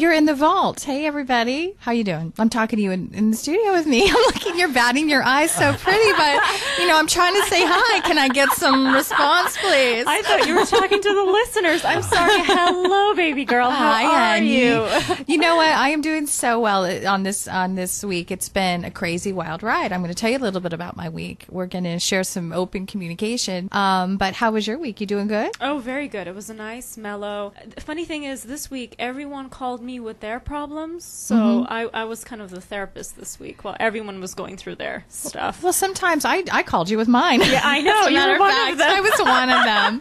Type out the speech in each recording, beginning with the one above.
You're in the vault. Hey, everybody. How you doing? I'm talking to you in the studio with me. I'm looking, you're batting your eyes so pretty, but, I'm trying to say hi. Can I get some response, please? I thought you were talking to the listeners. I'm sorry. Hello, baby girl. How are you? You know what? I am doing so well on this week. It's been a crazy, wild ride. I'm going to tell you a little bit about my week. We're going to share some open communication. But how was your week? You doing good? Oh, very good. It was a nice, mellow. The funny thing is, this week, everyone called me with their problems. So I was kind of the therapist this week while everyone was going through their stuff. Well, sometimes I called you with mine. Yeah, I know. You were one of them. I was one of them.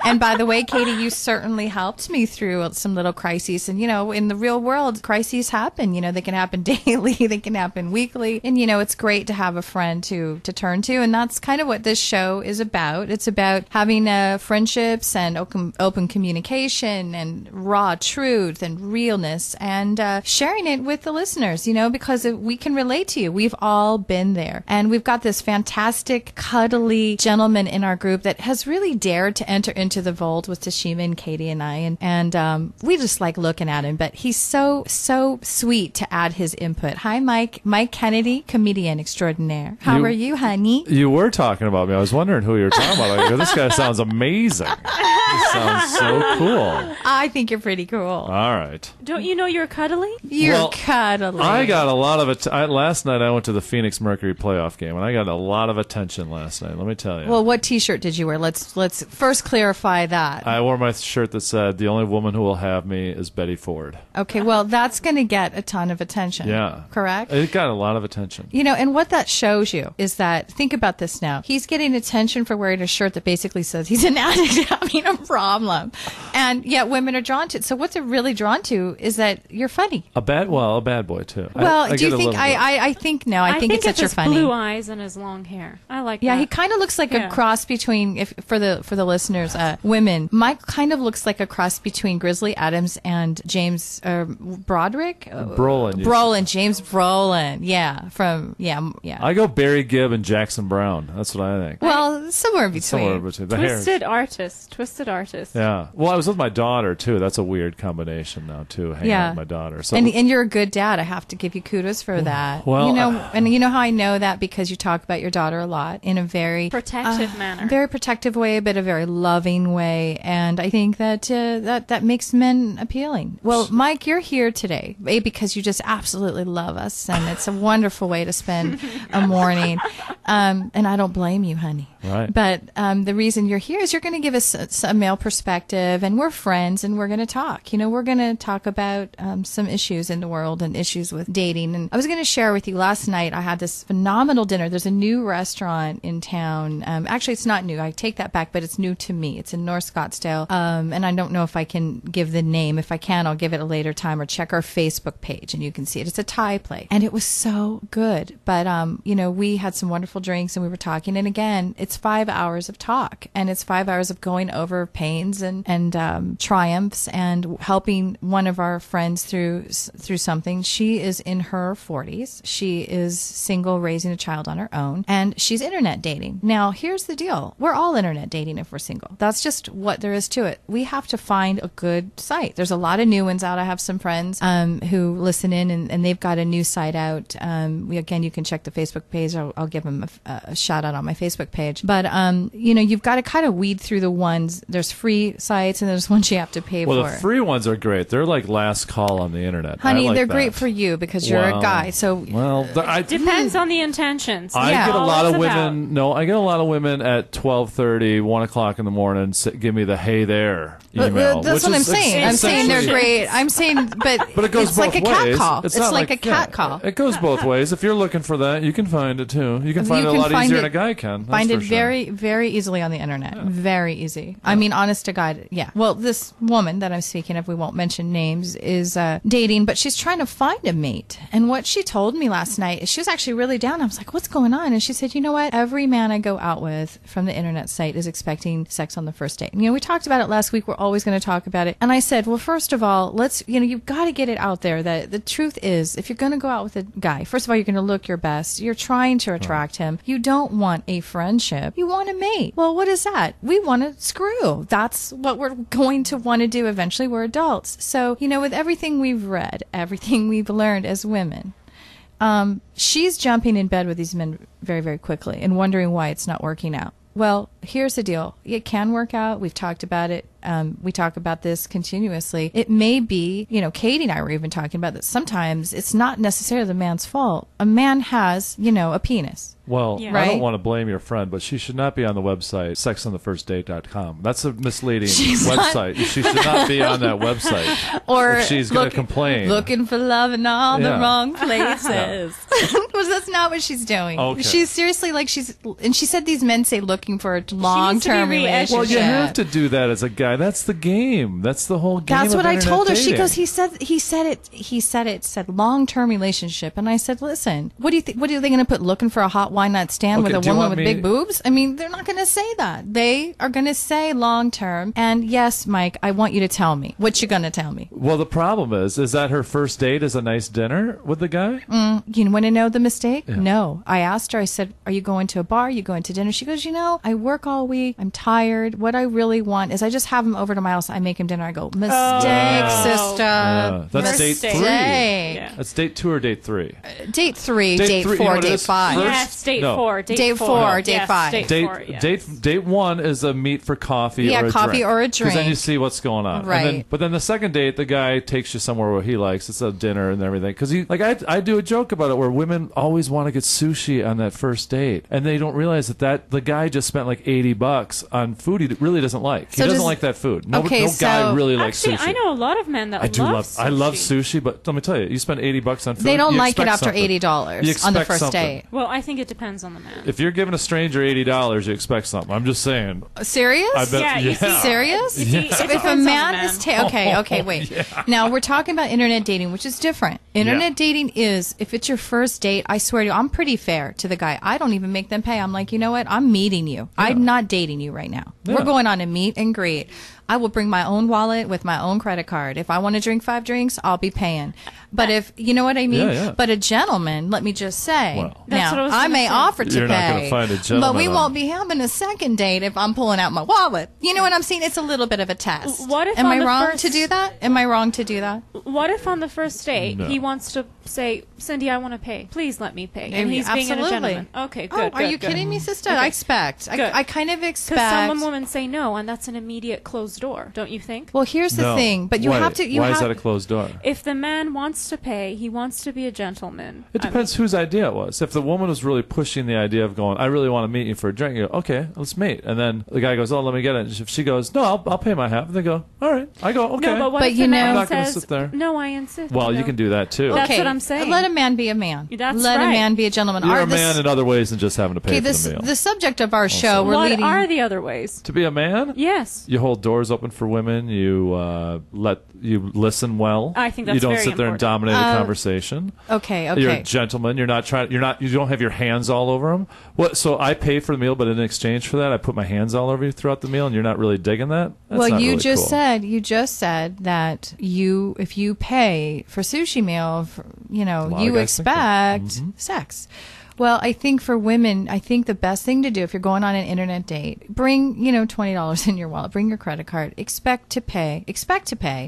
And by the way, Katie, you certainly helped me through some little crises. And, in the real world, crises happen. They can happen daily. They can happen weekly. And, it's great to have a friend to turn to. And that's kind of what this show is about. It's about having friendships and open communication and raw truth and realness and sharing it with the listeners, because we can relate to you. We've all been there. And we've got this fantastic, cuddly gentleman in our group that has really dared to enter into the vault with Tashima and Katie and I. And we just like looking at him. But he's so sweet to add his input. Hi, Mike. Mike Kennedy, comedian extraordinaire. How are you, honey? You were talking about me. I was wondering who you were talking about. I go, this guy sounds amazing. He sounds so cool. I think you're pretty cool. All right. Don't you know you're cuddly? You're cuddly. I got a lot of it. Last night I went to the Phoenix Mercury playoff game, and I got a lot of attention last night. Let me tell you. Well, what T-shirt did you wear? Let's first clarify that. I wore my shirt that said, "The only woman who will have me is Betty Ford." Okay, well, that's going to get a ton of attention. Yeah. Correct? It got a lot of attention. And what that shows you is that, think about this now. He's getting attention for wearing a shirt that basically says he's an addict having a problem. And yet women are drawn to it. So what they're really drawn to is that you're funny. A bad boy, too. Well, do you think, I think it's that you're his funny. Blue eyes and his long hair. I like that. Yeah, he kind of looks like a cross between, for the listeners, women. Mike kind of looks like a cross between Grizzly Adams and James Broderick? Brolin. James Brolin. Yeah, I go Barry Gibb and Jackson Brown. That's what I think. Well, somewhere in between. The Twisted artist. Yeah. Well, I was with my daughter, too. That's a weird combination now, too, hanging out with my daughter. So, and you're a good dad. I have to give you kudos for that. Well, and you know how I know that? Because you talk about your daughter a lot in a very protective manner. Very protective way, but a very loving way. And I think that makes men appealing. Well, Mike, you're here today, because you just absolutely love us, and it's a wonderful way to spend a morning. And I don't blame you, honey. Right. But the reason you're here is you're going to give us a male perspective, and we're friends, and we're going to talk. We're going to talk about some issues in the world and issues with dating. And I was going to share with you last night, I had this phenomenal dinner. There's a new restaurant in town. Actually, it's not new. I take that back, but it's new to me. It's in North Scottsdale. And I don't know if I can give the name. If I can, I'll give it a later time, or check our Facebook page and you can see it. It's a Thai place. And it was so good. But, we had some wonderful drinks and we were talking. And again, it's 5 hours of talk, and it's 5 hours of going over pains and triumphs and helping one of our friends through something. She is in her 40s. She is single, raising a child on her own, and she's internet dating. Now, here's the deal. We're all internet dating if we're single. That's just what there is to it. We have to find a good site. There's a lot of new ones out. I have some friends who listen in, and they've got a new site out. Again, you can check the Facebook page. I'll give them a shout out on my Facebook page. But, you've got to kind of weed through the ones. There's free sites, and there's ones you have to pay for. Well, the free ones are great. They're like last call on the internet. Honey, they're great for you because you're a guy. So depends on the intentions. I get a lot of women. No, I get a lot of women at 12:30, 1 o'clock in the morning. Give me the "Hey there" email. That's what I'm saying. I'm saying they're great. I'm saying, but it goes it's both like a ways. cat call. It's like a cat call. It goes both ways. If you're looking for that, you can find it too. You can find it a lot easier than a guy can. Find it very, very easily on the internet. Yeah. Very easy. I mean, honest to God, yeah. Well, this woman that I'm speaking of, we won't mention names, is dating, but she's trying to find a mate. And what she told me last night is she was actually really down. I was like, what's going on? And she said, you know what? Every man I go out with from the internet site is expecting sex on the first date. And, we talked about it last week. We're always going to talk about it. And I said, well, first of all, you've got to get it out there that the truth is, if you're going to go out with a guy, first of all, you're going to look your best. You're trying to attract him. You don't want a friendship relationship, you want to mate. Well, what is that? We want to screw. That's what we're going to want to do eventually. We're adults. So, with everything we've read, everything we've learned as women, she's jumping in bed with these men very, very quickly and wondering why it's not working out. Well, here's the deal. It can work out. We've talked about it. We talk about this continuously. It may be, Katie and I were even talking about that. Sometimes it's not necessarily the man's fault. A man has, a penis. Well, Yeah. I Right? don't want to blame your friend, but she should not be on the website sexonthefirstdate.com. That's a misleading She's website. She should not be on that website. Or If she's going to complain. Looking for love in all the Yeah. wrong places. Well, that's not what she's doing. Okay. She's seriously and she said these men say looking for a long-term re-educated. relationship. Well, you have to do that as a guy. That's the game. That's the whole game. That's of what I internet told her. She dating. goes, he said long-term relationship. And I said, listen, what do you think? What are they going to put? Looking for a hot one-night stand Okay, with do a you woman want with me- big boobs? I mean, they're not going to say that. They are going to say long-term. And yes, Mike, I want you to tell me. What you going to tell me? Well, the problem is that her first date is a nice dinner with the guy? You want to know the mistake? No. I asked her, I said, are you going to a bar? Are you going to dinner? She goes, I work all week. I'm tired. What I really want is I just have him over to my house. I make him dinner. I go, mistake, sister. Yeah. That's date Mistake. 3. Yeah. That's date 2 or date 3? Date 3, Date date 4, three, you know what it date is? 5. First- Yes, date no. 4. Date 4, date Yes, 5. Date Date 4, yes. date 1 is a meet for coffee Yeah, or a coffee drink. or a 'Cause then drink. you see what's going on. Right. But then the second date, the guy takes you somewhere where he likes. It's a dinner and everything. Because I do a joke about it where women always want to get sushi on that first date, and they don't realize that the guy just spent like $80 on food he really doesn't like. He So doesn't does- like that food. No, Okay, no guy so- really likes Actually, sushi. I know a lot of men that I do love. sushi. I love sushi, but let me tell you, you spend $80 on food. They don't you like it expect after something. $80 You on the expect first something. date. Well, I think it depends on the man. If you're giving a stranger $80, you expect something. I'm just saying. Serious? I bet. Yeah, you see- Serious? If he- Yeah. it If a depends on the man man. is okay, wait. Now we're talking about internet dating, which is different. Internet dating is if it's your first date. I swear to you, I'm pretty fair to the guy. I don't even make them pay. I'm like, you know what? I'm meeting you. I'm not dating you right now. Yeah. We're going on a meet and greet. I will bring my own wallet with my own credit card. If I want to drink 5 drinks, I'll be paying. But if you know what I mean. Yeah. But a gentleman, let me just say. Well. That's what I now was I gonna may say. offer to You're pay, not gonna find a but gentleman we on- won't be having a second date if I'm pulling out my wallet. You know what I'm saying? It's a little bit of a test. What if Am on I the wrong first- to do that? Am I wrong to do that? What if on the first date No. he wants to say, Cindy, I want to pay. Please let me pay. And Maybe, he's being a absolutely. gentleman. Okay, good. Oh, are you kidding me, sister? I expect. Good. I kind of Because expect. some women say no, and that's an immediate closed door, don't you think? Well, here's the No. thing, but you Why? have to. You Why have, is that a closed door? If the man wants to pay, he wants to be a gentleman. It depends whose idea it was. If the woman was really pushing the idea of going, I really want to meet you for a drink, you go, okay, let's meet. And then the guy goes, oh, let me get it. And if she goes, no, I'll pay my half. And they go, all right. I go, okay. No, but what But if you the know- man I'm not gonna says, sit there. no, I insist. Well, you can do that too. That's okay, what I'm saying. Let a man be a man. That's let a right. man be a gentleman. You're Our- a man in other ways than just having to pay Okay, for this the meal. the subject of our show. We're What leading. are the other ways? To be a man, Yes. you hold doors open for women. You listen well. I think that's you don't very sit there and important. dominate a conversation. Okay. You're a Okay. gentleman. You don't have your hands all over them. What? So I pay for the meal, but in exchange for that, I put my hands all over you throughout the meal, and you're not really digging that. That's Well, not you really just cool. said that if you pay for sushi meal, lot of you guys think that. expect sex. Well, I think for women, I think the best thing to do if you're going on an internet date, bring, $20 in your wallet, bring your credit card, expect to pay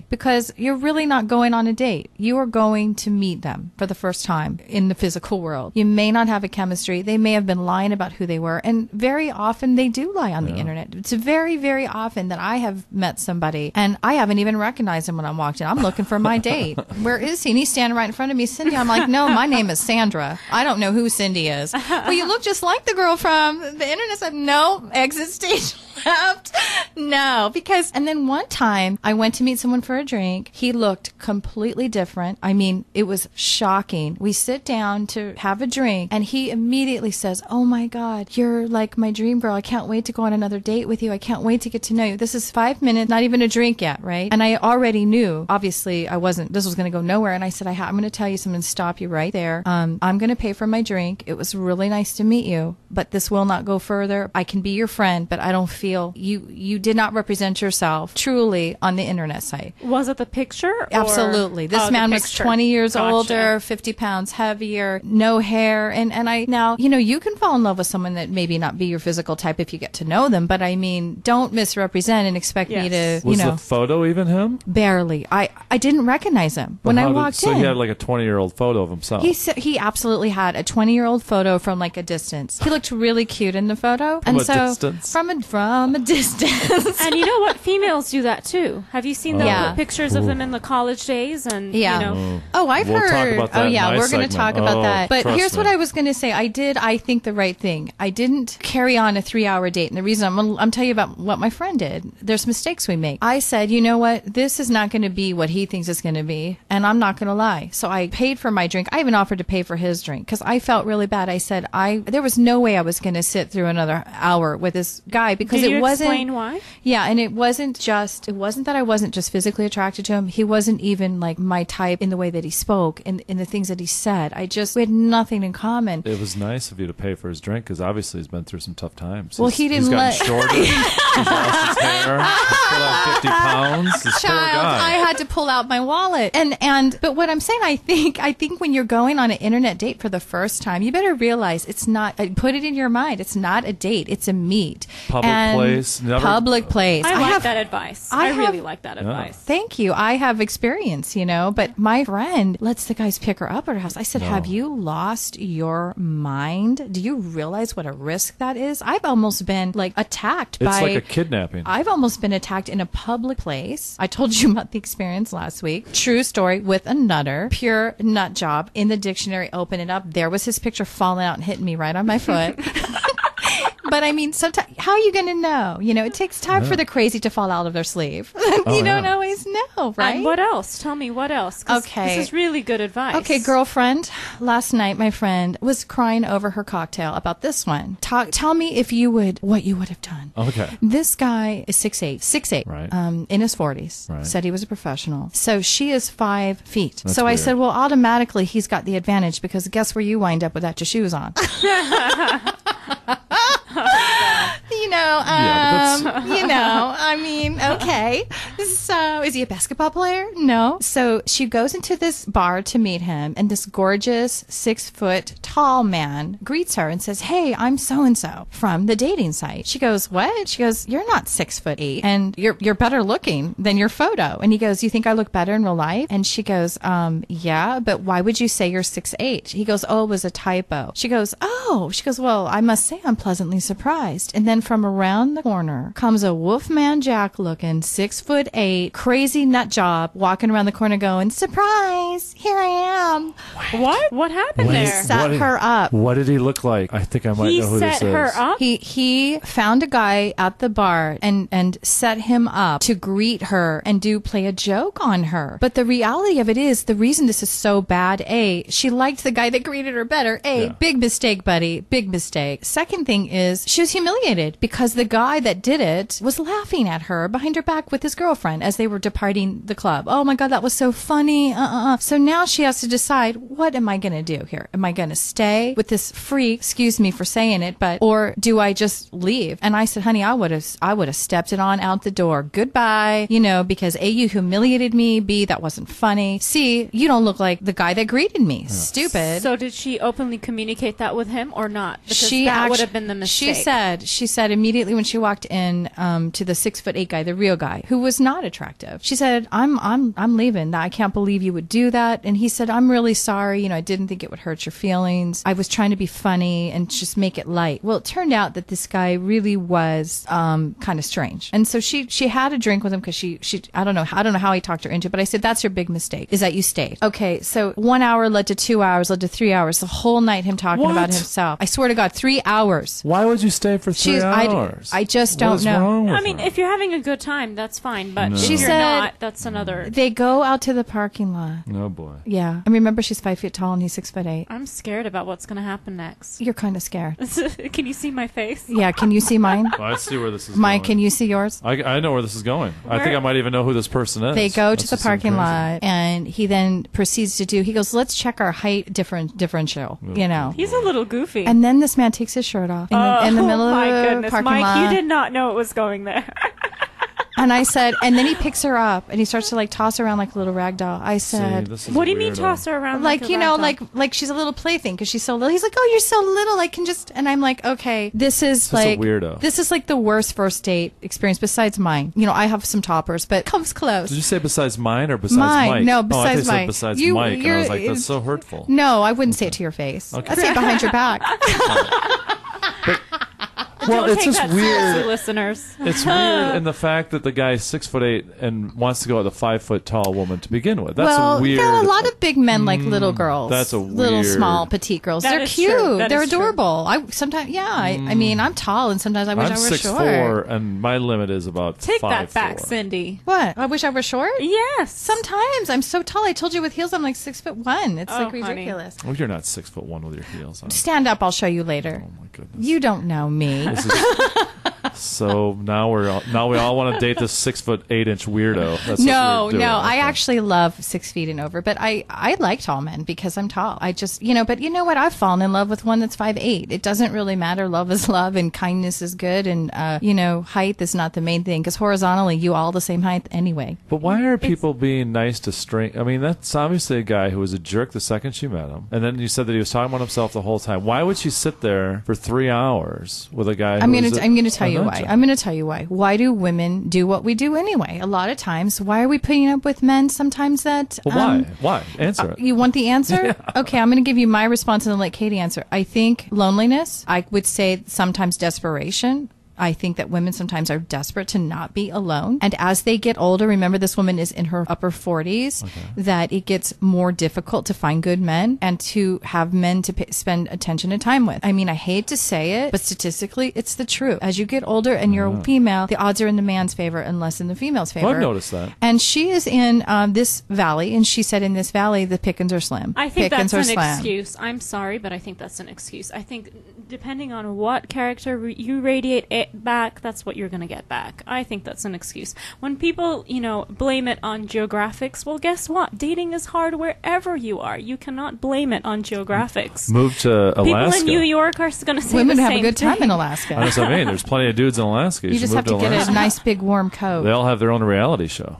because you're really not going on a date. You are going to meet them for the first time in the physical world. You may not have a chemistry. They may have been lying about who they were. And very often they do lie on the internet. It's very, very often that I have met somebody and I haven't even recognized him when I'm walked in. I'm looking for my date. Where is he? And he's standing right in front of me. Cindy, I'm like, no, my name is Sandra. I don't know who Cindy is. Well, you look just like the girl from the internet. Said, no, exit stage left. No, because, and then one time I went to meet someone for a drink. He looked completely different. I mean, it was shocking. We sit down to have a drink and he immediately says, oh my God, you're like my dream girl. I can't wait to go on another date with you. I can't wait to get to know you. This is 5 minutes, not even a drink yet, right? And I already knew, obviously this was going to go nowhere. And I said, I'm going to tell you something, stop you right there. I'm going to pay for my drink. It was really nice to meet you, but this will not go further. I can be your friend, but I don't feel feel you did not represent yourself truly on the internet site. Was it the picture? Absolutely. This man was 20 years older, 50 pounds heavier, no hair. And now, you can fall in love with someone that maybe not be your physical type if you get to know them. But I mean, don't misrepresent and expect me to, Was the photo even him? Barely. I didn't recognize him when I walked in. So he had like a 20-year-old photo of himself. He absolutely had a 20-year-old photo from like a distance. He looked really cute in the photo. From a distance. And you know what? Females do that too. Have you seen the pictures of them in the college days? And I've heard. Talk about that we're going to talk about that. But here's what I was going to say. I think the right thing. I didn't carry on a 3-hour date, and the reason I'm telling you about what my friend did. There's mistakes we make. I said, you know what? This is not going to be what he thinks it's going to be, and I'm not going to lie. So I paid for my drink. I even offered to pay for his drink because I felt really bad. I said there was no way I was going to sit through another hour with this guy because Did it you wasn't. Explain why? Yeah, and it wasn't that I wasn't just physically attracted to him. He wasn't even like my type in the way that he spoke and in the things that he said. We had nothing in common. It was nice of you to pay for his drink because obviously he's been through some tough times. Well, he didn't he's gotten shorter. He's lost his hair. He's put on 50 pounds. This poor guy. I had to pull out my wallet. But what I'm saying, I think when you're going on an internet date for the first time, you better realize it's not. Put it in your mind. It's not a date. It's a meet. Public place. Public place. I like that advice. I really like that advice. Thank you. I have experience, but my friend lets the guys pick her up at her house. I said, have you lost your mind? Do you realize what a risk that is? I've almost been attacked by. It's like a kidnapping. I've almost been attacked in a public place. I told you about the experience last week. True story with a nutter. Pure nut job. In the dictionary, open it up. There was his picture falling out and hitting me right on my foot. But I mean, sometimes, how are you going to know? It takes time for the crazy to fall out of their sleeve. You don't always know, right? And what else? Tell me what else. Okay. This is really good advice. Okay, girlfriend. Last night, my friend was crying over her cocktail about this one. Tell me what you would have done. Okay. This guy is 6'8", right. In his 40s. Right. Said he was a professional. So she is 5 feet. That's so weird. I said, well, automatically he's got the advantage because guess where you wind up without your shoes on. I mean, okay. So is he a basketball player? No. So she goes into this bar to meet him, and this gorgeous 6-foot tall man greets her and says, hey, I'm so-and-so from the dating site. She goes, what? She goes, you're not 6'8", and you're better looking than your photo. And he goes, you think I look better in real life? And she goes, yeah, but why would you say you're 6'8"? He goes, oh, it was a typo. She goes, well, I must say I'm pleasantly surprised. And then from around the corner comes a Wolfman Jack looking 6'8", crazy nut job walking around the corner going, surprise, here I am. What happened there? Set her up. What did he look like? I think I might know who this is. He set her up? He found a guy at the bar and set him up to greet her and play a joke on her. But the reality of it is, the reason this is so bad, she liked the guy that greeted her better. Big mistake, buddy. Big mistake. Second thing is, she was humiliated because the guy that did it was laughing at her behind her back with his girlfriend as they were departing the club. Oh my God, that was so funny. So now she has to decide, what am I going to do here? Am I going to stay with this freak, excuse me for saying it, or do I just leave? And I said, honey, I would have stepped it on out the door. Goodbye. Because A, you humiliated me. B, that wasn't funny. C, you don't look like the guy that greeted me. Yeah. Stupid. So did she openly communicate that with him or not? Because that would have been the mistake. She said immediately when she walked in to the 6'8" guy, the real guy, who was not attractive. She said, I'm leaving. I can't believe you would do that. And he said, I'm really sorry. I didn't think it would hurt your feelings. I was trying to be funny and just make it light. Well, it turned out that this guy really was kind of strange. And so she had a drink with him because she I don't know how he talked her into it, but I said, that's your big mistake, is that you stayed. Okay, so 1 hour led to 2 hours, led to 3 hours. The whole night him talking about himself. I swear to God, 3 hours. Why would you stay for 3 hours? I just don't know. Wrong with I mean, her? if you're having a good time, that's fine. But No. if She you're said not, that's another. They go out to the parking lot. Oh boy. Yeah. And remember, she's 5 feet tall and he's 6'8". I'm scared about what's going to happen next. You're kind of scared. Can you see my face? Yeah. Can you see mine? Well, I see where this is Mike, going. can you see yours? I know where this is going. I think I might even know who this person is. They go That's to the just so parking crazy. lot, and he then proceeds to he goes, let's check our height differential, you know. He's a little goofy. And then this man takes his shirt off in the middle my of the goodness, parking Mike, lot. you did not know it was going there. And I said, and then he picks her up and he starts to like toss her around like a little rag doll. I See, said, this is What a do you mean weirdo. toss her around? like, a you know, rag doll? like she's a little plaything because she's so little. He's like, oh, you're so little. I can just, and I'm like, okay, this is Just a like, weirdo. this is like the worst first date experience besides mine. You know, I have some toppers, but comes close. Did you say besides mine or besides Mine. Mike? No, Oh, I thought you besides said Mike. besides You- Mike, and I you're- was like, that's so hurtful. No, I wouldn't say it to your face. Okay. I'd say it behind your back. Well, it's Take just that seriously, weird. listeners. It's weird in the fact that the guy's 6'8" and wants to go with a 5 foot tall woman to begin with. That's well, weird. there are a lot of big men like little girls. that's a little weird- small petite girls. That They're is cute. true. That They're is true. adorable. I sometimes, yeah. I mean, I'm tall, and sometimes I wish I'm I were 6'4", short. and my limit is about Take 5'4". that back, Cindy. What? I wish I were short. Yes. Sometimes I'm so tall. I told you with heels, I'm like 6'1". It's Oh, like honey. ridiculous. Well, you're not 6'1" with your heels on. Stand up. I'll show you later. Oh my goodness. You don't know me. This is- so now we all want to date this 6'8" weirdo. That's No, what we're doing. no. I Okay. actually love 6 feet and over, but I like tall men because I'm tall. I just, but you know what? I've fallen in love with one that's 5'8". It doesn't really matter. Love is love, and kindness is good, and height is not the main thing because horizontally, you all the same height anyway. But why are people being nice to I mean, that's obviously a guy who was a jerk the second she met him, and then you said that he was talking about himself the whole time. Why would she sit there for 3 hours with a guy? I'm who gonna is tell you why. I'm gonna tell you why. Why do women do what we do anyway? A lot of times, why are we putting up with men sometimes that? Well, why? Why? Answer it. You want the answer? Okay, I'm going to give you my response and then let Katie answer. I think loneliness. I would say sometimes desperation. I think that women sometimes are desperate to not be alone. And as they get older, remember this woman is in her upper 40s, that it gets more difficult to find good men and to have men to spend attention and time with. I mean, I hate to say it, but statistically, it's the truth. As you get older and you're a female, the odds are in the man's favor and less in the female's favor. Well, I've noticed that. And she is in this valley, and she said in this valley, the pickings are slim. I think Pickings that's are an slim. excuse. I'm sorry, but I think that's an excuse. I think depending on what character you radiate back, that's what you're going to get back. I think that's an excuse. When people, blame it on geographics, well, guess what? Dating is hard wherever you are. You cannot blame it on geographics. Move to Alaska. People in New York are going to say Women the have a same good time thing. in Alaska. That's what I mean. There's plenty of dudes in Alaska. You should just move have to get Alaska. a nice big warm coat. They all have their own reality show.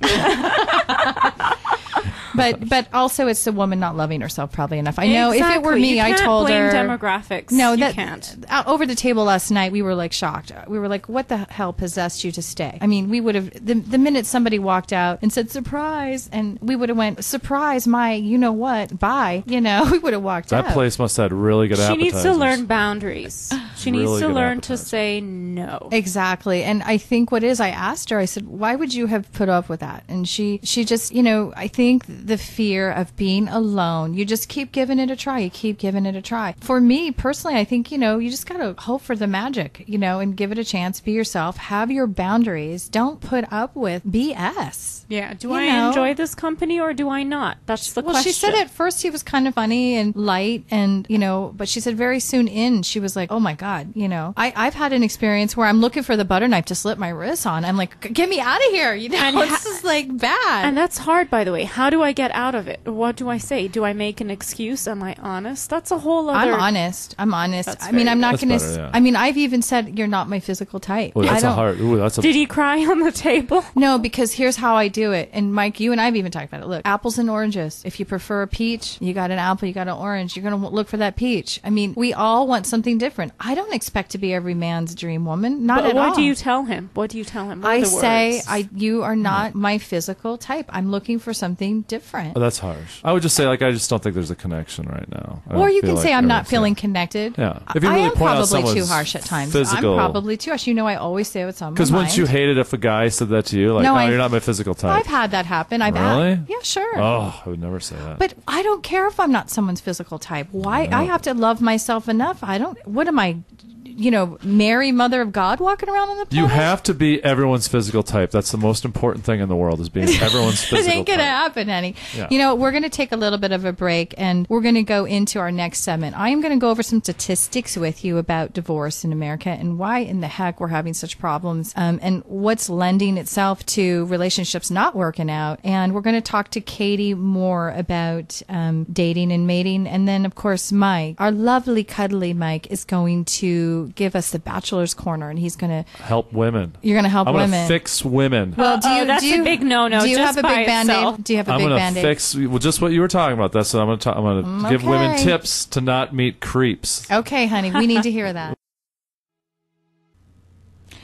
But also it's the woman not loving herself probably enough. I know if it were Exactly. me, You I can't told blame her. demographics. No, you that can't. Over the table last night, we were like shocked. We were like, "What the hell possessed you to stay?" I mean, we would have the minute somebody walked out and said "surprise," and we would have went "surprise, my you know what, bye." We would have walked out. That place must have had really good She appetizers. needs to learn boundaries. She needs Really to good learn to appetizer. say no. Exactly. And I think what is, I asked her, I said, why would you have put up with that? And she just, I think the fear of being alone, you just keep giving it a try. You keep giving it a try. For me personally, I think, you just got to hope for the magic, and give it a chance. Be yourself. Have your boundaries. Don't put up with BS. Yeah. Do You I know? enjoy this company or do I not? That's the Well, question. she said at first he was kind of funny and light and, but she said very soon in, she was like, oh my God, I've had an experience where I'm looking for the butter knife to slip my wrist on. I'm like, get me out of here. And This is like bad. And that's hard, by the way. How do I get out of it? What do I say? Do I make an excuse? Am I honest? That's a whole other... I'm honest. That's I mean, very I'm not That's going better, to, yeah. I mean, I've even said you're not my physical type. Ooh, I that's don't, a hard. Ooh, that's a. Did he cry on the table? No, because here's how I do it. And Mike, you and I have even talked about it. Look, apples and oranges. If you prefer a peach, you got an apple, you got an orange. You're going to look for that peach. I mean, we all want something different. I don't expect to be every man's dream woman. Not But at all. what do you tell him? What do you tell him? What are I the say, words? you are not my physical type. I'm looking for something different. Oh, that's harsh. I would just say, I just don't think there's a connection right now. I Or don't you feel can like say I'm not everyone's- feeling connected. Yeah. If you I really am point out probably too someone's harsh at times. physical- I'm probably too harsh. I always say what's on my mind. Because wouldn't you hate it if a guy said that to you? Like, No, oh, I- you're not my physical type. I've had that happen. Really? Yeah, sure. Oh, I would never say that. But I don't care if I'm not someone's physical type. Why? I have to love myself enough. What am I, Mary, Mother of God, walking around on the planet? You have to be everyone's physical type. That's the most important thing in the world, is being everyone's physical type. It ain't going to happen, honey. Yeah. We're going to take a little bit of a break, and we're going to go into our next segment. I am going to go over some statistics with you about divorce in America and why in the heck we're having such problems, and what's lending itself to relationships not working out. And we're going to talk to Katie more about dating and mating. And then, of course, Mike, our lovely, cuddly Mike, is going to give us the Bachelor's Corner, and he's going to help women. You're going to help women. I'm going to fix women. Well, that's a big no-no. Do you just have a big Band-Aid? Do you have a big Band-Aid? I'm going to fix just what you were talking about. That's what I'm going to give women tips to not meet creeps. Okay, honey, we need to hear that.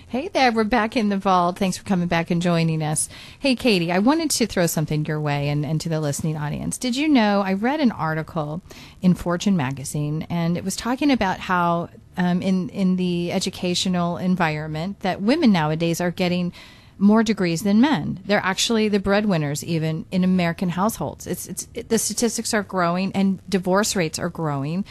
Hey there, we're back in the vault. Thanks for coming back and joining us. Hey, Katie, I wanted to throw something your way and to the listening audience. Did you know, I read an article in Fortune magazine, and it was talking about how in the educational environment that women nowadays are getting more degrees than men. They're actually the breadwinners even in American households. The statistics are growing, and divorce rates are growing.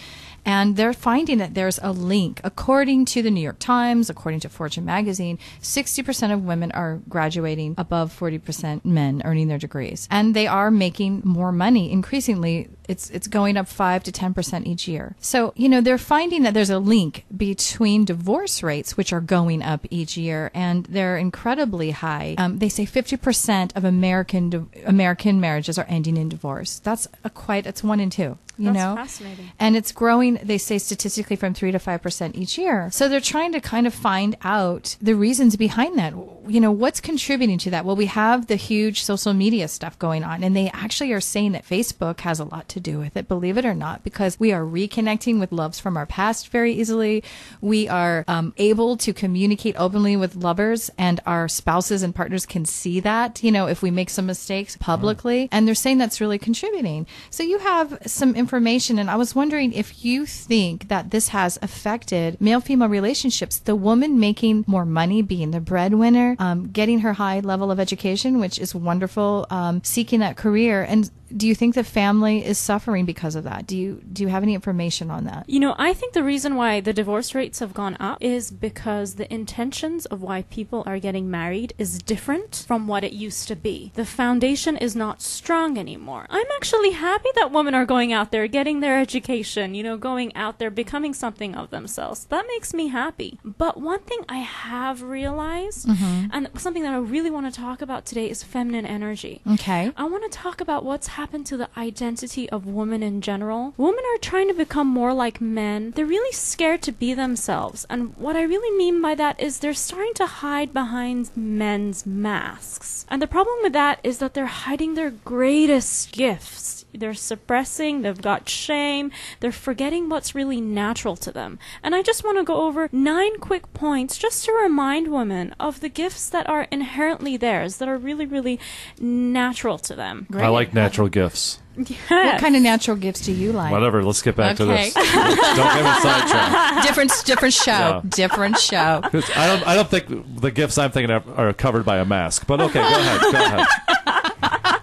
And they're finding that there's a link. According to the New York Times, according to Fortune magazine, 60% of women are graduating, above 40% men earning their degrees. And they are making more money. Increasingly, it's going up 5 to 10% each year. So, they're finding that there's a link between divorce rates, which are going up each year, and they're incredibly high. They say 50% of American marriages are ending in divorce. That's it's 1 in 2. That's fascinating. And it's growing, they say, statistically from 3 to 5% each year. So they're trying to kind of find out the reasons behind that. What's contributing to that? Well, we have the huge social media stuff going on, and they actually are saying that Facebook has a lot to do with it, believe it or not, because we are reconnecting with loves from our past very easily. We are able to communicate openly with lovers, and our spouses and partners can see that, if we make some mistakes publicly. And they're saying that's really contributing. So you have some information, and I was wondering if you think that this has affected male-female relationships, the woman making more money, being the breadwinner, getting her high level of education, which is wonderful, seeking that career. And do you think the family is suffering because of that? Do you have any information on that? I think the reason why the divorce rates have gone up is because the intentions of why people are getting married is different from what it used to be. The foundation is not strong anymore. I'm actually happy that women are going out there, getting their education, going out there, becoming something of themselves. That makes me happy. But one thing I have realized, and something that I really want to talk about today, is feminine energy. Okay. I want to talk about what's happened to the identity of women in general. Women are trying to become more like men. They're really scared to be themselves. And what I really mean by that is they're starting to hide behind men's masks. And the problem with that is that they're hiding their greatest gifts. They're suppressing, they've got shame, they're forgetting what's really natural to them. And I just want to go over 9 quick points just to remind women of the gifts that are inherently theirs, that are really, really natural to them. Great. I like natural gifts. Yes. What kind of natural gifts do you like? Whatever, let's get back to this. Don't get me sidetracked. Different show. Yeah. Different show. I don't think the gifts I'm thinking of are covered by a mask. But okay, go ahead.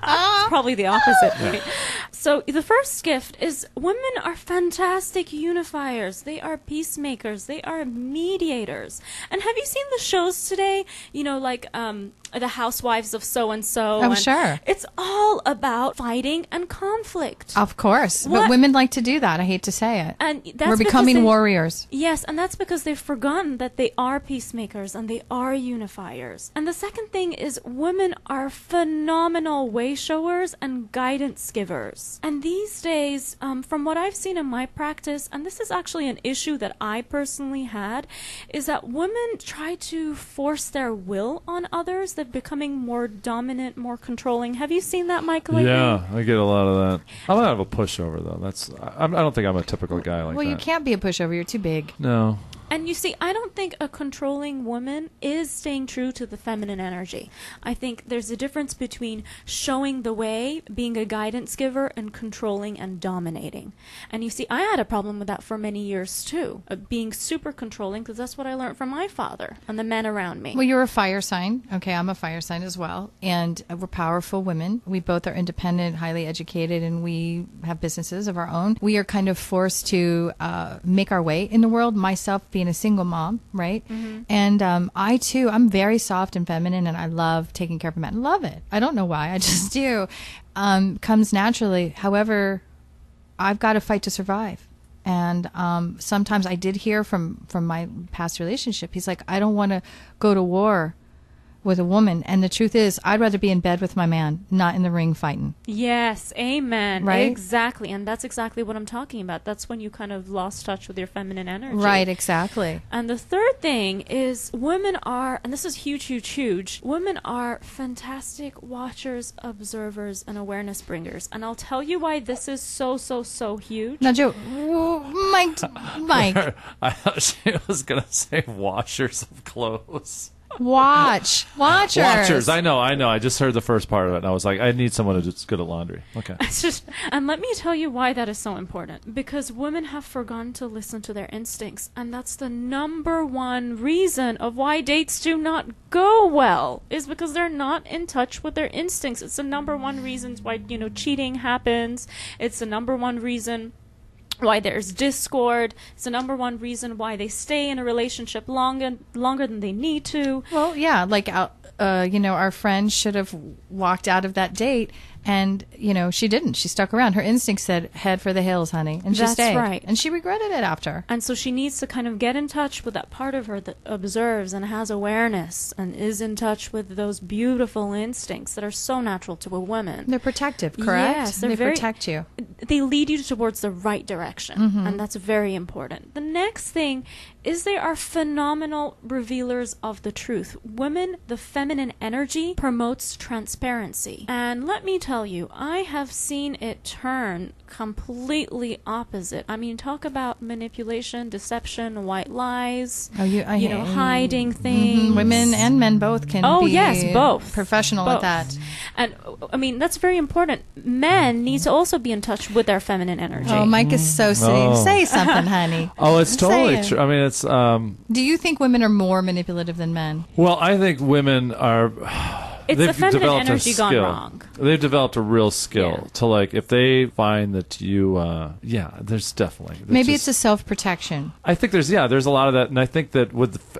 It's probably the opposite, right? So the first gift is women are fantastic unifiers. They are peacemakers. They are mediators. And have you seen the shows today? Like the Housewives of so-and-so. Oh, sure. It's all about fighting and conflict. Of course. But women like to do that. I hate to say it. And that's We're becoming warriors. Yes, and that's because they've forgotten that they are peacemakers and they are unifiers. And the second thing is women are phenomenal way showers and guidance givers. And these days, from what I've seen in my practice, and this is actually an issue that I personally had, is that women try to force their will on others. They're becoming more dominant, more controlling. Have you seen that, Mike, lately? Yeah, I get a lot of that. I'm not a pushover, though. I don't think I'm a typical guy like that. Well, you can't be a pushover. You're too big. No. And you see, I don't think a controlling woman is staying true to the feminine energy. I think there's a difference between showing the way, being a guidance giver, and controlling and dominating. And you see, I had a problem with that for many years, too, being super controlling, because that's what I learned from my father and the men around me. Well, you're a fire sign. Okay, I'm a fire sign as well. And we're powerful women. We both are independent, highly educated, and we have businesses of our own. We are kind of forced to make our way in the world, myself being a single mom, right? And I too, I'm very soft and feminine, and I love taking care of a man. Love it. I don't know why. I just do. Comes naturally. However, I've got to fight to survive. And sometimes I did hear from my past relationship, he's like, I don't want to go to war with a woman. And the truth is, I'd rather be in bed with my man, not in the ring fighting. Yes, amen. Right? Exactly. And that's exactly what I'm talking about. That's when you kind of lost touch with your feminine energy. Right, exactly. And the third thing is women are, and this is huge, huge, huge, women are fantastic watchers, observers, and awareness bringers. And I'll tell you why this is so, so, so huge. Now, Joe, Mike. I thought she was going to say washers of clothes. Watchers. Watchers. I know. I just heard the first part of it, and I was like, I need someone who's good at laundry. Okay. And let me tell you why that is so important. Because women have forgotten to listen to their instincts, and that's the number one reason of why dates do not go well, is because they're not in touch with their instincts. It's the number one reason why, cheating happens. It's the number one reason why there's discord. It's the number one reason why they stay in a relationship longer than they need to. Well, yeah, like, our friend should have walked out of that date, and, she didn't. She stuck around. Her instinct said, head for the hills, honey. And she That's stayed. right. And she regretted it after. And so she needs to kind of get in touch with that part of her that observes and has awareness and is in touch with those beautiful instincts that are so natural to a woman. They're protective, correct? Yes, they protect you. They lead you towards the right direction, and that's very important. The next thing is they are phenomenal revealers of the truth. Women, the feminine energy promotes transparency. And let me tell you, I have seen it turn completely opposite. I mean, talk about manipulation, deception, white lies, hiding things. Women and men both can be yes, both. Professional at that. And, I mean, that's very important. Men need to also be in touch with their feminine energy. Oh, Mike is so sweet. Say something, honey. Oh, it's totally true. I mean, it's... Do you think women are more manipulative than men? Well, I think women are... It's the feminine energy gone wrong. They've developed a real skill to, like, if they find that you, there's definitely. Maybe it's a self-protection. I think there's a lot of that. And I think that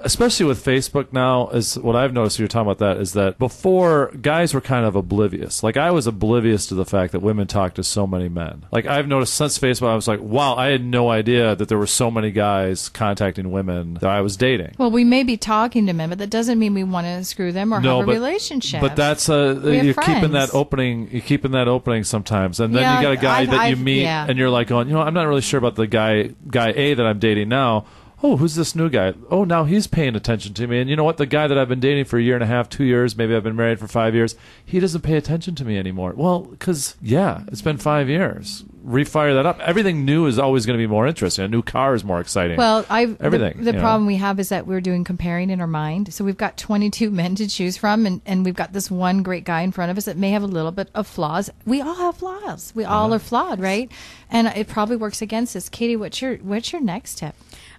especially with Facebook now, is what I've noticed, you're talking about that, is that before, guys were kind of oblivious. Like, I was oblivious to the fact that women talk to so many men. Like, I've noticed since Facebook, I was like, wow, I had no idea that there were so many guys contacting women that I was dating. Well, we may be talking to men, but that doesn't mean we want to screw them or have a relationship. But that's you're keeping that opening. You're keeping that opening sometimes, and then you got a guy that you meet, and you're like going, I'm not really sure about the guy A that I'm dating now. Oh, who's this new guy? Oh, now he's paying attention to me. And you know what? The guy that I've been dating for a year and a half, 2 years, maybe I've been married for 5 years, he doesn't pay attention to me anymore. Well, because, it's been 5 years. Refire that up. Everything new is always going to be more interesting. A new car is more exciting. Well, everything. The problem we have is that we're doing comparing in our mind. So we've got 22 men to choose from, and we've got this one great guy in front of us that may have a little bit of flaws. We all have flaws. We all are flawed, right? And it probably works against us. Katie, what's your next tip?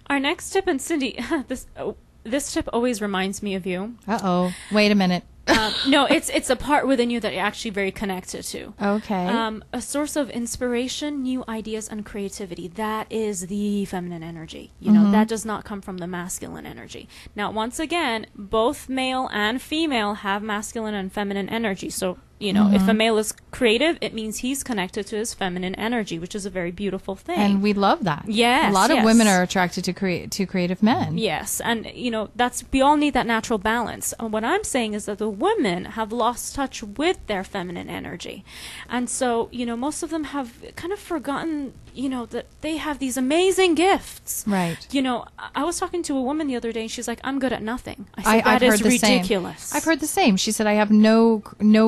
Our next tip, and Cindy, this tip always reminds me of you. Uh-oh. Wait a minute. No, it's a part within you that you're actually very connected to. Okay. A source of inspiration, new ideas, and creativity. That is the feminine energy. That does not come from the masculine energy. Now, once again, both male and female have masculine and feminine energy. So, if a male is creative, it means he's connected to his feminine energy, which is a very beautiful thing. And we love that. Yes. A lot of women are attracted to creative men. Yes. And, we all need that natural balance. What I'm saying is that the women have lost touch with their feminine energy. And so, most of them have kind of forgotten, that they have these amazing gifts. Right. I was talking to a woman the other day, and she's like, I'm good at nothing. I said, I've that is heard the ridiculous. Same. I've heard the same. She said, I have no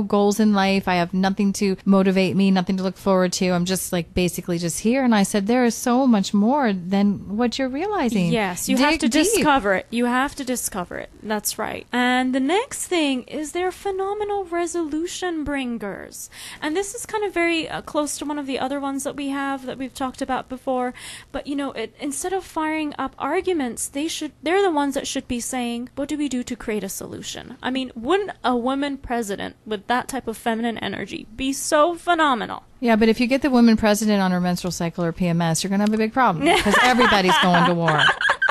goals in life. I have nothing to motivate me, nothing to look forward to. I'm just basically just here. And I said, there is so much more than what you're realizing. Yes, you have to discover it. You have to discover it. That's right. And the next thing is they're phenomenal resolution bringers. And this is kind of very close to one of the other ones that we've talked about before. But, instead of firing up arguments, they're the ones that should be saying, what do we do to create a solution? I mean, wouldn't a woman president with that type of feminine energy be so phenomenal? Yeah, but if you get the woman president on her menstrual cycle or PMS, you're going to have a big problem because everybody's going to war.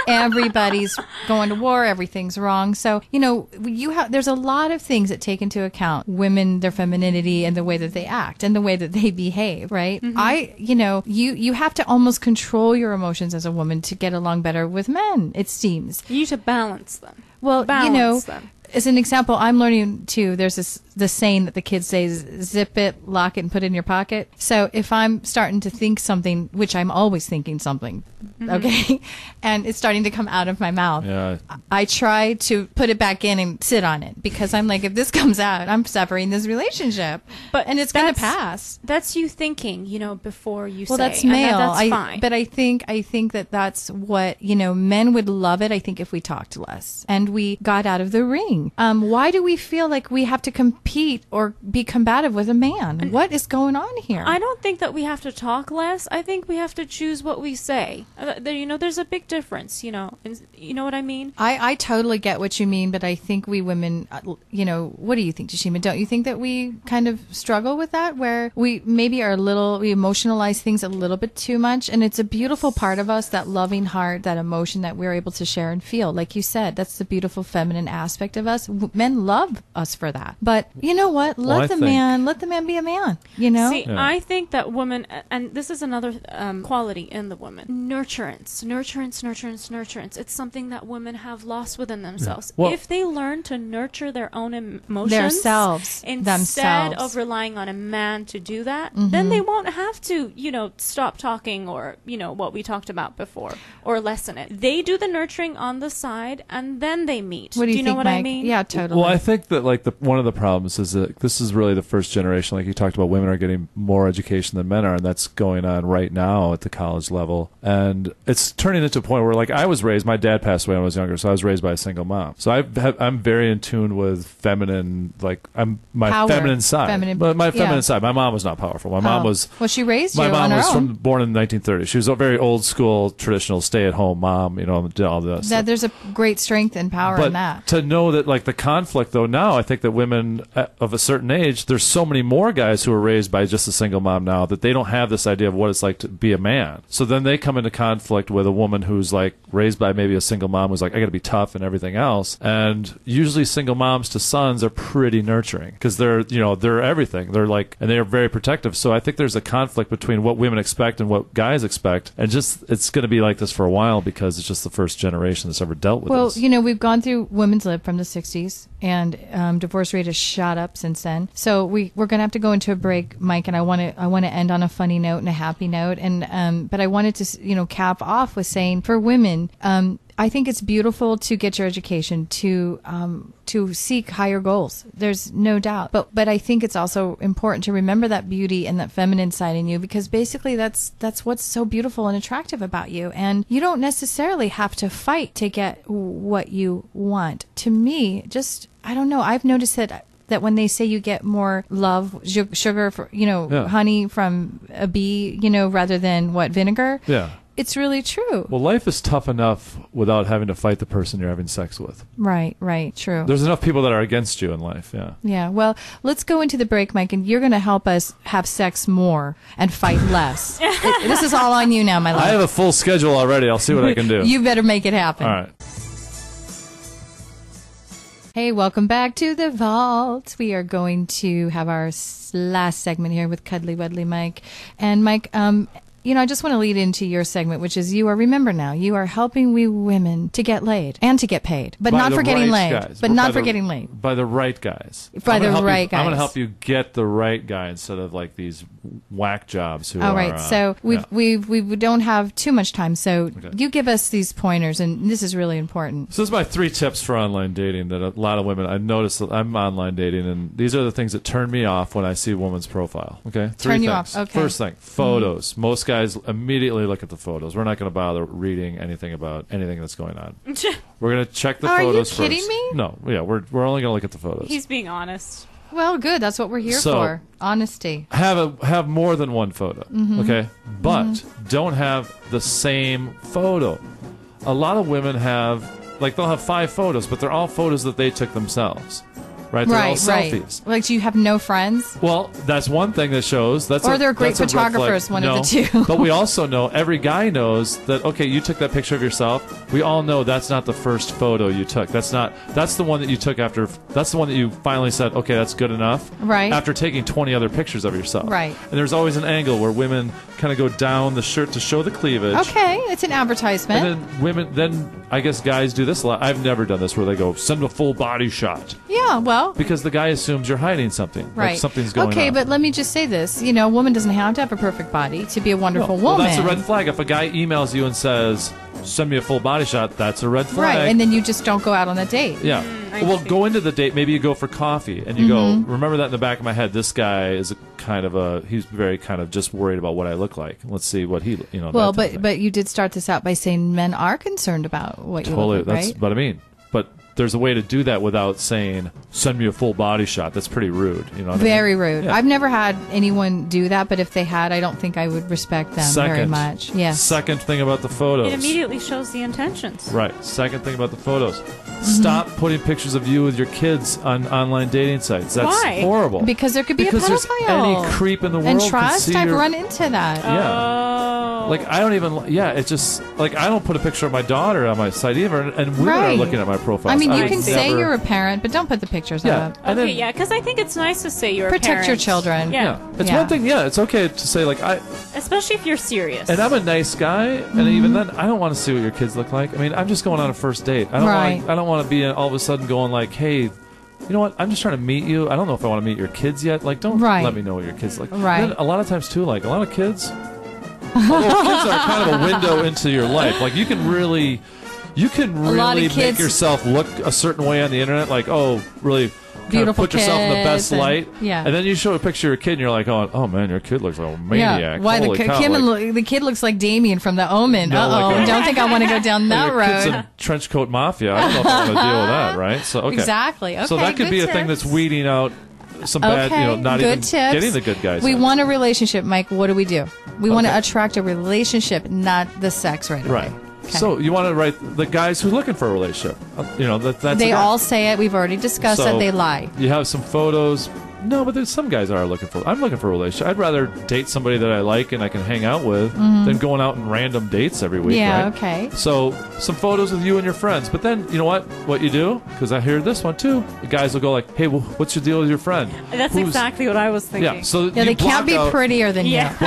Everybody's going to war. Everything's wrong. So, there's a lot of things that take into account women, their femininity, and the way that they act and the way that they behave, right? You have to almost control your emotions as a woman to get along better with men, it seems. You need to balance them. Well, Balance them. As an example, I'm learning too, there's the saying that the kids say, zip it, lock it, and put it in your pocket. So if I'm starting to think something, which I'm always thinking something, okay, and it's starting to come out of my mouth, I try to put it back in and sit on it, because I'm like, if this comes out, I'm severing this relationship. And it's going to pass. That's you thinking, before you say. Well, that's male. That's fine. But I think that's what, men would love it, I think, if we talked less and we got out of the ring. Why do we feel like we have to compete or be combative with a man? What is going on here? I don't think that we have to talk less. I think we have to choose what we say. There's a big difference, you know what I mean? I totally get what you mean, but I think we women, what do you think, Tashima? Don't you think that we kind of struggle with that, where we maybe we emotionalize things a little bit too much? And it's a beautiful part of us, that loving heart, that emotion that we're able to share and feel. Like you said, that's the beautiful feminine aspect of us. Men love us for that. But you know what? Let the man be a man, See, I think that women, and this is another quality in the woman, nurturance. It's something that women have lost within themselves. Well, if they learn to nurture their own emotions instead of relying on a man to do that, then they won't have to, stop talking, or, what we talked about before, or lessen it. They do the nurturing on the side, and then they meet. What do you think, know what Mike? I mean? Yeah, totally. Well, I think that one of the problems is that this is really the first generation. Like you talked about, women are getting more education than men are, and that's going on right now at the college level. And it's turning into a point where, like, I was raised, my dad passed away when I was younger, so I was raised by a single mom. So I'm very in tune with feminine, like feminine side. Feminine side. My mom was not powerful. My mom was... Well, she raised you my mom on her was own. born in the 1930s. She was a very old school, traditional, stay-at-home mom, did all this. There's a great strength and power in that. To know that, like, the conflict, though, now, I think that women of a certain age, there's so many more guys who are raised by just a single mom now that they don't have this idea of what it's like to be a man. So then they come into conflict with a woman who's, like, raised by maybe a single mom who's like, I got to be tough and everything else. And usually single moms to sons are pretty nurturing, because they're everything. They're like, and they're very protective. So I think there's a conflict between what women expect and what guys expect. And it's going to be like this for a while, because it's just the first generation that's ever dealt with this. Well, we've gone through women's lib from the 60s, and divorce rate has shot up since then. So we're going to have to go into a break, Mike, and I want to end on a funny note and a happy note. And but I wanted to cap off with saying, for women, I think it's beautiful to get your education, to seek higher goals. There's no doubt. But I think it's also important to remember that beauty and that feminine side in you, because basically that's what's so beautiful and attractive about you. And you don't necessarily have to fight to get what you want. To me, I don't know. I've noticed that when they say you get more love, sugar, honey from a bee, rather than vinegar. Yeah. It's really true. Well, life is tough enough without having to fight the person you're having sex with. Right, true. There's enough people that are against you in life, yeah. Yeah, well, let's go into the break, Mike, and you're going to help us have sex more and fight less. This is all on you now, my love. I have a full schedule already. I'll see what I can do. You better make it happen. All right. Hey, welcome back to the vault. We are going to have our last segment here with Cuddly Wuddly Mike. And Mike, I just want to lead into your segment, which is you are helping we women to get laid and to get paid, but not for getting laid. But not for getting laid. By the right guys. By the right guys. I'm going to help you get the right guy instead of like these whack jobs who All right. So we don't have too much time. So you give us these pointers, and this is really important. So this is my 3 tips for online dating that a lot of women, I've noticed that I'm online dating, and these are the things that turn me off when I see a woman's profile. Okay. 3 turn things. You off. Okay. First thing, photos. Most guys immediately look at the photos. We're not going to bother reading anything about anything that's going on. We're going to check the photos first. Are you kidding me? No. Yeah, we're only going to look at the photos. He's being honest. Well, good. That's what we're here for. Honesty. Have more than one photo, okay? But don't have the same photo. A lot of women have, they'll have 5 photos, but they're all photos that they took themselves. right? They're all Right, right. selfies. Like, do you have no friends? Well, that's one thing that shows. Or they're great that's a red photographers, flag. one No, of the two. But we also know, every guy knows that, okay, you took that picture of yourself. We all know that's not the first photo you took. That's the one that you took after, that's the one that you finally said, okay, that's good enough. Right. After taking 20 other pictures of yourself. Right. And there's always an angle where women kind of go down the shirt to show the cleavage. Okay, it's an advertisement. And then I guess guys do this a lot. I've never done this where they go, send a full body shot. Yeah, well. Because the guy assumes you're hiding something. Right. Like something's going on. Okay, but let me just say this. A woman doesn't have to have a perfect body to be a wonderful Well, woman. that's a red flag. If a guy emails you and says, send me a full body shot, that's a red flag. Right, and then you just don't go out on a date. Yeah. Well, go into the date. Maybe you go for coffee, and you go, remember that in the back of my head, this guy is he's very kind of just worried about what I look like. Let's see what he, Well, that type of thing. but you did start this out by saying men are concerned about what you Totally. look like, That's right? what I mean. But there's a way to do that without saying, send me a full body shot. That's pretty rude. You know what Very I mean? rude. Yeah. I've never had anyone do that, but if they had, I don't think I would respect them very Second. much. Yes. Second thing about the photos. It immediately shows the intentions. Right. Second thing about the photos. Stop putting pictures of you with your kids on online dating sites. That's Why? horrible. Because there could be Because a there's pedophile. any creep in the world And can trust, see I've your- run into that. Yeah. Oh. Like, I don't even, it's just, like, I don't put a picture of my daughter on my site either, and women are Right. looking at my profile. I mean, you I've can say never- you're a parent, but don't put the pictures Yeah. up. And Okay, then, yeah, because I think it's nice to say you're a Protect your parent. children. Yeah. It's Yeah. one thing, it's okay to say, like, Especially if you're serious. and I'm a nice guy, and even then, I don't want to see what your kids look like. I mean, I'm just going on a first date. I don't want to be all of a sudden going like, hey, you know what? I'm just trying to meet you. I don't know if I want to meet your kids yet. Like, don't Right. let me know what your kids look like. Right. Then a lot of times too, like a lot of kids, although kids are kind of a window into your life. Like you can really lot of make kids- yourself look a certain way on the internet. Like, oh, really. Kind of Beautiful put yourself in the best kids and- light, yeah. and then you show a picture of your kid, and you're like, "Oh man, your kid looks like a maniac." Yeah. Why Holy cow, like- the kid looks like Damien from The Omen. No, like a- Don't think I want to go down that your kid's road. in trench coat mafia. I don't know if I want to deal with that, right? So okay. Exactly. Okay, so that could good be a thing tips. that's weeding out some bad, Okay, not good even tips. getting the good guys. We in. want a relationship, Mike. What do? We want to Okay. attract a relationship, not the sex right away. Right. Okay. So you want to write the guys who are looking for a relationship. That's They the guy. all say it. We've already discussed So that they lie. You have some photos. No, but there's some guys that are looking for. I'm looking for a relationship. I'd rather date somebody that I like and I can hang out with than going out on random dates every week. Yeah, right? okay. So some photos with you and your friends. But then you know what? What you do? Because I hear this one too. The guys will go like, "Hey, well, what's your deal with your friend?" That's Who's- exactly what I was thinking. Yeah. So Yeah, you they can't block be out- prettier than Yeah. you.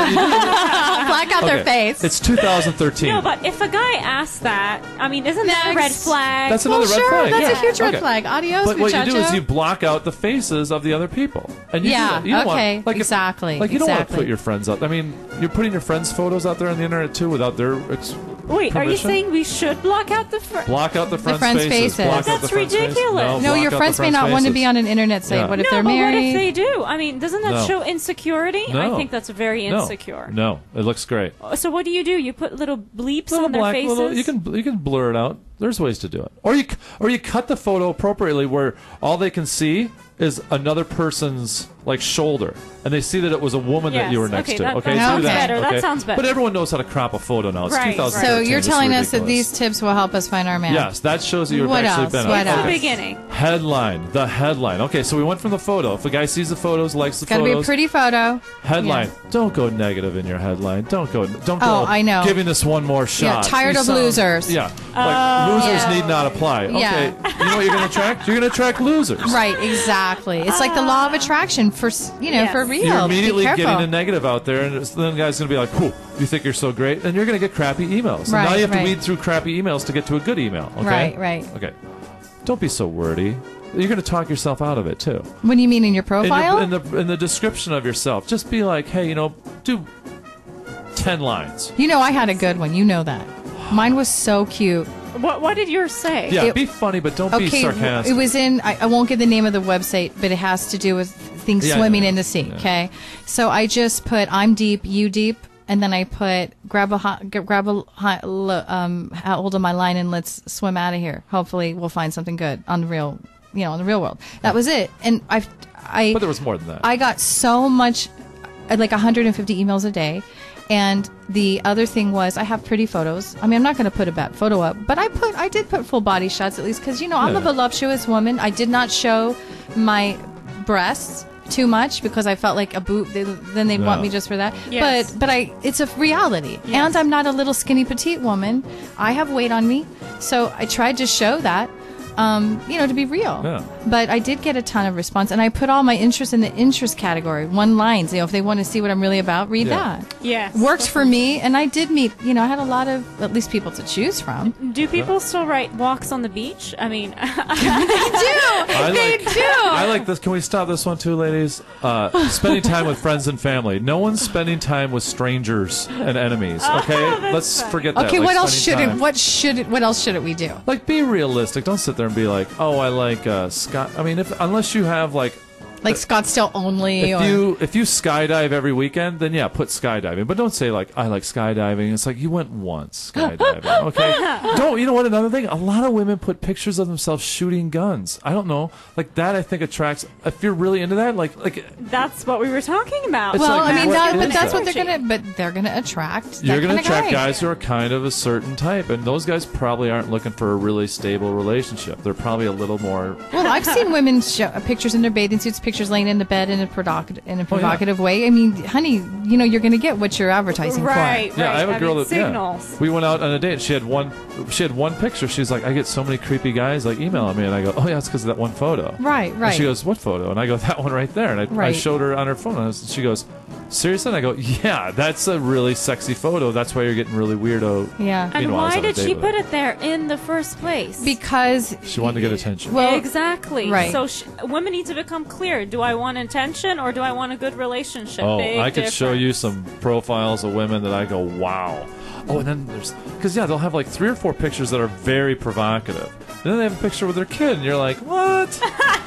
Black out their Okay. face. It's 2013. No, but if a guy asks that, I mean, isn't that a red Next. flag? That's well, another red sure, flag. that's yeah. a huge red Okay. flag. Adios, But what you do is muchacho. you block out the faces of the other people. And you Yeah, do that. You don't okay, want, like exactly, Like you don't want to exactly. put your friends out. I mean, you're putting your friends' photos out there on the internet too without their Wait, are you permission? saying we should block out the Block out the friends' friends' faces. Block out That's the friends' faces. ridiculous. No, block your out the friends may not want to faces. be on an internet site. Yeah. What if No, they're but married? what if they do? I mean, doesn't that No. show insecurity? I No. think that's very No. insecure. No, it looks great. So what do? You put little bleeps Little on their black, faces? you can blur it out. There's ways to do it, or you cut the photo appropriately where all they can see is another person's like shoulder, and they see that it was a woman that you were next okay, to. that- Okay, that sounds do that. better. That okay? sounds better. But everyone knows how to crop a photo now. It's Right, 2013. So you're It's telling us that ridiculous. these tips will help us find our man. Yes, that shows that you've What actually else? been What out. else? the beginning. Headline. The headline. Okay, so we went from the photo. If the guy sees the photos, likes the Got to be photos. a pretty photo. Headline. Yeah. Don't go negative in your headline. Don't go. Oh, I know. Giving this one more shot. tired You of losers. Yeah. Like losers Yeah. need not apply. Yeah. Okay. You know what you're going to attract? You're going to attract losers. Right, exactly. It's like the law of attraction for Yes. for real. You're immediately Be careful. getting a negative out there, and then the guy's going to be like, "Whew, you think you're so great?" And you're going to get crappy emails. And now Right, you have to right. weed through crappy emails to get to a good email. Okay. Right, right. Okay. Don't be so wordy. You're going to talk yourself out of it too. What do you mean in your profile? In the description of yourself, just be like, "Hey, do 10 lines." I had a good one. You know that. Mine was so cute. What did yours say? Yeah, It- be funny, but don't be Okay, sarcastic. it was in. I won't give the name of the website, but it has to do with things Yeah, swimming yeah, in the sea. yeah. Okay, so I just put "I'm deep, you deep," and then I put grab a hold of my line and let's swim out of here. Hopefully, we'll find something good on the real, in the real world. That was it, and but there was more than that. I got so much, like 150 emails a day. And the other thing was, I have pretty photos. I mean, I'm not going to put a bad photo up, but I did put full body shots at least because I'm a Yeah. voluptuous woman. I did not show my breasts too much because I felt like a boob. Then they'd want me just for that. Yes. But it's a reality. Yes. And I'm not a little skinny petite woman. I have weight on me, so I tried to show that. To be real. Yeah. But I did get a ton of response, and I put all my interest in the interest category. One lines. If they want to see what I'm really about, read that. Yes. Works for me, and I did meet. I had a lot of at least people to choose from. Do people still write walks on the beach? I mean, They do. I like this. Can we stop this one too, ladies? Spending time with friends and family. No one's spending time with strangers and enemies. Okay, let's forget that. Okay, Like, what else spending shouldn't? time. What else shouldn't we do? Like, be realistic. Don't sit there and be like, "Oh, I like Scott." I mean, unless you have like Scottsdale only. if you skydive every weekend, then yeah, put skydiving. But don't say like I like skydiving. It's like you went once skydiving. Okay. Don't. You know what? Another thing. A lot of women put pictures of themselves shooting guns. I don't know. Like that, I think attracts. If you're really into that, like that's what we were talking about. It's well, like, I mean, what is that's what that? they're gonna. But they're gonna attract. You're going to attract guys who are kind of a certain type, and those guys probably aren't looking for a really stable relationship. They're probably a little more. Well, I've seen women show pictures in their bathing suits, pictures laying in the bed in a provocative way. I mean, honey, you're going to get what you're advertising right, for. Yeah, I have a girl that signals. We went out on a date. And she had one picture. She's like, I get so many creepy guys like emailing me, and I go, oh yeah, it's because of that one photo. Right. And she goes, what photo? And I go, that one right there. And I showed her on her phone. And she goes, seriously? And I go, yeah, that's a really sexy photo. That's why you're getting really weirdo. Yeah. And why did she put it there in the first place? Because she wanted to get attention. Well, exactly. Right. So women need to become clear. Do I want attention or do I want a good relationship? Oh, Big I could show difference. you some profiles of women that I go, wow. Oh, and then because they'll have like 3 or 4 pictures that are very provocative. And then they have a picture with their kid, and you're like, what?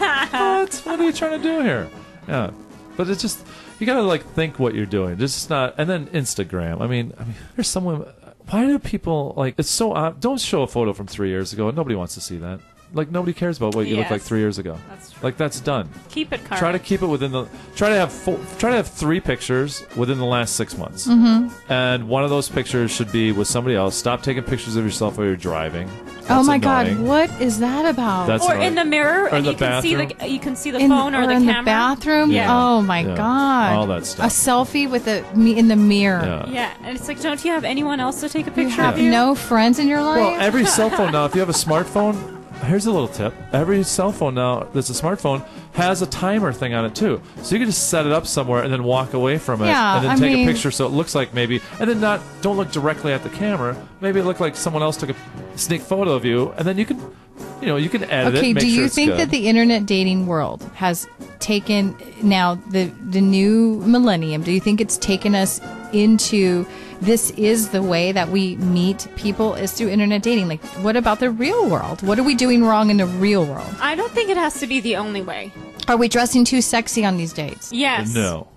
What are you trying to do here? Yeah. But it's just, you gotta like think what you're doing. Just not, and then Instagram. I mean, there's some women, why do people, like, it's so odd. Don't show a photo from 3 years ago. Nobody wants to see that. Like, nobody cares about what you look like 3 years ago. That's true. Like, that's done. Keep it current. Try to keep it within the. Try to have 3 pictures within the last 6 months. Mm-hmm. And one of those pictures should be with somebody else. Stop taking pictures of yourself while you're driving. oh my annoying. God, what is that about? That's or annoying. in the mirror, Or in and the you can see bathroom. you can see the phone or the in camera. the bathroom. Yeah. Oh my Yeah. God, All that stuff. A selfie with me in the mirror. Yeah. Yeah, and it's like, don't you have anyone else to take a picture You have of you? no friends in your life. Well, every cell phone now, if you have a smartphone, here's a little tip. Every cell phone now that's a smartphone has a timer thing on it too. So you can just set it up somewhere and then walk away from it Yeah, and then I take mean- a picture so it looks like maybe, and then don't look directly at the camera. Maybe it looked like someone else took a sneak photo of you, and then you can edit it. Okay, Make do sure you it's think good. that the internet dating world has taken now the new millennium? Do you think it's taken us into this is the way that we meet people is through internet dating? Like, what about the real world? What are we doing wrong in the real world? I don't think it has to be the only way. Are we dressing too sexy on these dates? Yes. No.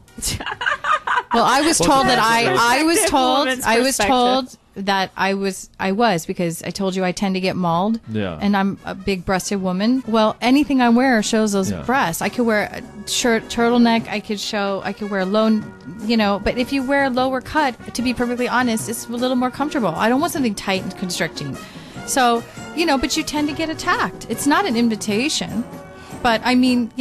Well, I was told that I was Perspective, told woman's I was perspective. told that I was because I told you I tend to get mauled. Yeah. And I'm a big breasted woman. Well, anything I wear shows those Yeah. breasts. I could wear a shirt, turtleneck. I could wear low, but if you wear a lower cut, to be perfectly honest, it's a little more comfortable. I don't want something tight and constricting. So, but you tend to get attacked. It's not an invitation. But I mean,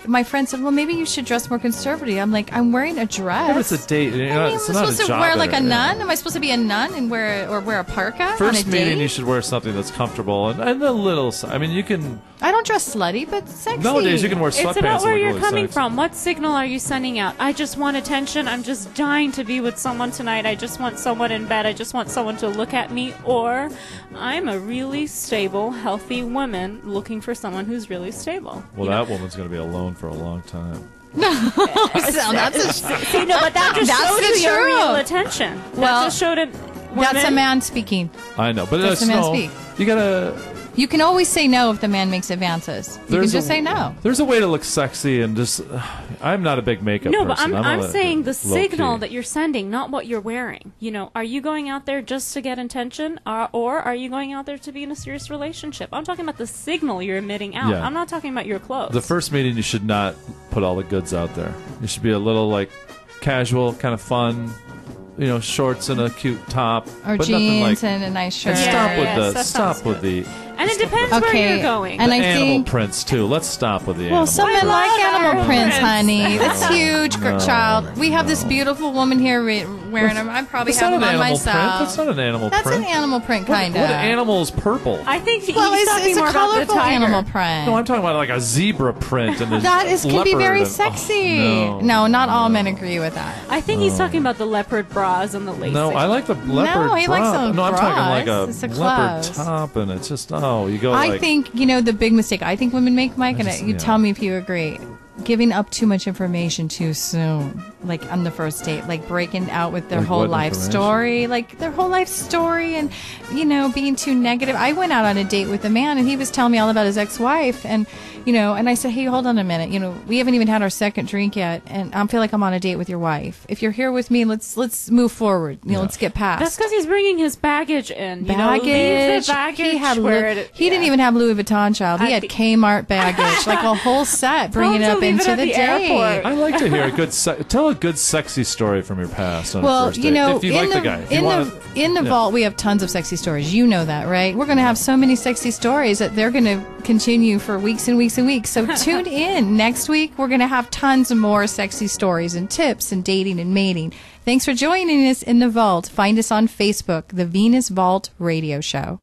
my friend said, "Well, maybe you should dress more conservative." I'm like, "I'm wearing a dress." Yeah, but it's a date. It's am I not supposed a to job wear like a interview. nun? Am I supposed to be a nun and wear a parka on a First date? meeting, you should wear something that's comfortable and a little. I mean, you can. I don't dress slutty, but sexy. Nowadays, you can wear sweatpants. It's about where that look you're really coming sexy. from. What signal are you sending out? I just want attention. I'm just dying to be with someone tonight. I just want someone in bed. I just want someone to look at me. Or I'm a really stable, healthy woman looking for someone who's really stable. Well, that woman's going to be alone for a long time. So that's See, no, but that just That's showed the you your truth. real attention. Well, that just showed it. a man speaking. I know, but That's it's the man no. speak. You gotta. You can always say no if the man makes advances. You can just say no. There's a way to look sexy and just. I'm not a big makeup No, but person. I'm a saying the low-key. signal that you're sending, not what you're wearing. Are you going out there just to get attention, or are you going out there to be in a serious relationship? I'm talking about the signal you're emitting out. Yeah. I'm not talking about your clothes. The first meeting, you should not put all the goods out there. You should be a little like casual, kind of fun. shorts and a cute top, or but jeans nothing like. and a nice shirt. And stop with yes, the that stop sounds with good. the. And it depends where Okay, you're going. and the I animal think prints too. Let's stop with the well, animal. some men prints. like animal animal prints, prints. honey. That's huge, No, child. We have this beautiful woman here wearing them. I probably That's have not them an on animal myself. print. That's not an animal That's print. an animal print, What- kind of. What animal is purple? I think Well, he's talking it's more a about the colorful tiger. animal print. No, I'm talking about like a zebra print and a That can be leopard very and- sexy. no, not all men agree with that. I think he's talking about the leopard bras and the lace. No, I like the leopard he likes bra. the No, I'm talking like bras. It's the a leopard clothes. top, and it's just you go. I like, think, the big mistake I think women make, Mike, and just- you yeah. tell me if you agree, giving up too much information too soon, like on the first date, like breaking out with their Like whole what life information? story, and, being too negative. I went out on a date with a man and he was telling me all about his ex-wife and, and I said, hey, hold on a minute. We haven't even had our second drink yet. And I feel like I'm on a date with your wife. If you're here with me, let's move forward. Let's get past. That's because he's bringing his baggage in. Baggage. Leave the baggage He had where he didn't even have Louis Vuitton, child. He had Kmart baggage, like a whole set. Bring it Tell him up to leave into it at the the date. airport. I like to hear tell a good sexy story from your past on a Well, first date. If you in like the the guy, if you wanna- in the yeah. vault, we have tons of sexy stories. You know that, right? We're going to have so many sexy stories that they're going to continue for weeks and weeks and weeks. So tune in next week. We're going to have tons of more sexy stories and tips and dating and mating. Thanks for joining us in the vault. Find us on Facebook, the Venus Vault Radio Show.